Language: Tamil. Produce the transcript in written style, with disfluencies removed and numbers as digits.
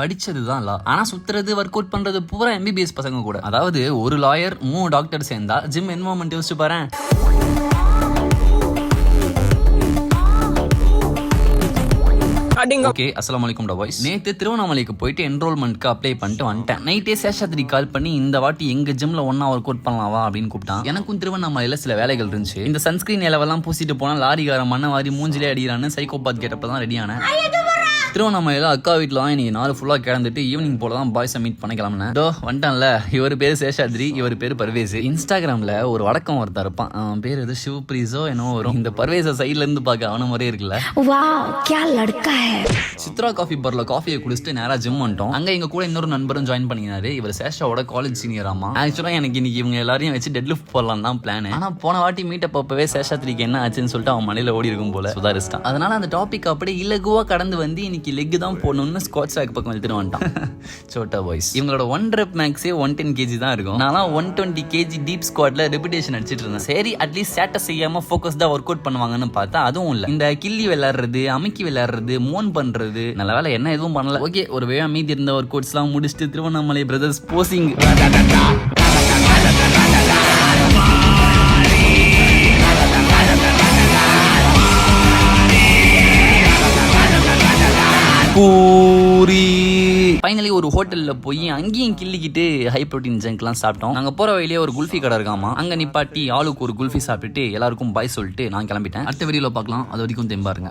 படிச்சதுதான் லா. ஆனா சுத்துறது ஒர்க் அவுட் பண்றது பூரா MBBS பசங்க கூட. அதாவது ஒரு லாயர் 3 டாக்டர் சேர்ந்தா ஜிம் என்வாமெண்ட் யோசிச்சு பாரு. ஓகே, அஸ்ஸலாமு அலைக்கும் பாய்ஸ். நேத்து திருவண்ணாமலைக்கு போயிட்டு என்ரோல்மெண்ட்க்கு அப்ளை பண்ணிட்டு வந்துட்டேன். நைட்டே சேஷாத்ரி கால் பண்ணி இந்த வாட்டி எங்க ஜிம்ல ஒன்னா ஒர்க் அவுட் பண்ணலாவா அப்படின்னு கூப்பிட்டான். எனக்கும் திருவண்ணாமலையில சில வேலைகள் இருந்துச்சு. இந்த சன்ஸ்கிரீன் எல்லாம் பூசிட்டு போனா லாரிகார மண்ண வாரி மூஞ்சிலே அடிக்கிறான்னு சைக்கோபாத் கேட்டப்பதான் ரெடியான. திருவண்ணாமலையில அக்கா வீட்டில் தான் இன்னைக்கு நாள் ஃபுல்லாக கிளந்துட்டு ஈவினிங் போல தான் பாய்ஸை மீட் பண்ணிக்கலாம்னு வந்துட்டான்ல. இவர் பேர் சேஷாத்ரி, இவர் பேர் பர்வேஸ். இன்ஸ்டாகிராமில் ஒரு வடக்கம் ஒருத்தர் இருப்பான், அவன் பேர் எது சிவப்ரீஸோ என்னவோ வரும். இந்த பர்வேஸை சைட்ல இருந்து பார்க்க அவன மாதிரியே இருக்குல்ல. சித்ரா காஃபி பார்ல காஃபியை குடிச்சிட்டு நேரா ஜிம் வந்துட்டோம். அங்க எங்க கூட இன்னொரு நண்பரும் ஜாயின் பண்ணினாரு. இவர் சேஷாவோட காலேஜ் சீனியர் ஆமா. ஆக்சுவலா எனக்கு இன்னைக்கு இவங்க எல்லாரையும் வச்சு டெட் லிஃப்ட் போடலாம் தான் பிளான். ஆனா போன வாட்டி மீட்டப் அப்பவே சேஷாத்ரிக்கு என்ன ஆச்சுன்னு சொல்லிட்டு அவன் மலையில ஓடி இருக்கும் போல சுதாரிச்சிட்டான். அதனால அந்த டாபிக் அப்படியே இலகுவா கடந்து வந்து இன்னைக்கு லெக் தான் போடணும்னு ஸ்குவாட் ஸ்டாக் பக்கம் எடுத்துட்டு வந்துட்டான். சோட்டா பாய்ஸ் இவங்களோட 1 rep மேக்ஸே 110 kg தான் இருக்கும். நான் 120 kg டீப் ஸ்குவாட்ல ரெபிடேஷன் அடிச்சிட்டு இருந்தேன். சரி அட்லீஸ்ட் ஸ்டாட்டஸ் செய்யாம ஃபோக்கஸ்டா ஒர்க் அவுட் பண்ணுவாங்கன்னு பார்த்தா அதுவும் இல்ல. இந்த கில்லி விளையாடுறது, அமுக்கி விளையாடுறது, மோன் பண்றது, நல்ல வேலை என்ன எதுவும் பண்ணல. ஓகே, ஒரு வேளை மீதி இருந்த ஒர்க் அவுட்ஸ் எல்லாம் முடிச்சுட்டு Tiruvannamalai brothers posing puri. Finally ஒரு ஹோட்டல்ல போய் அங்கேயும் கிள்ளிக்கிட்டு ஹை ப்ரோட்டீன் ஜங்க்லாம் சாப்பிட்டோம். நாங்க போற வழியிலே ஒரு குல்ஃபி கடை இருக்காமா, அங்க நிப்பாட்டி ஆளுக்கு ஒரு குல்ஃபி சாப்பிட்டுட்டு எல்லாருக்கும் பாய் சொல்லிட்டு நான் கிளம்பிட்டேன். அடுத்த வீடியோல பார்க்கலாம். அது வரைக்கும் தெம்பாருங்க.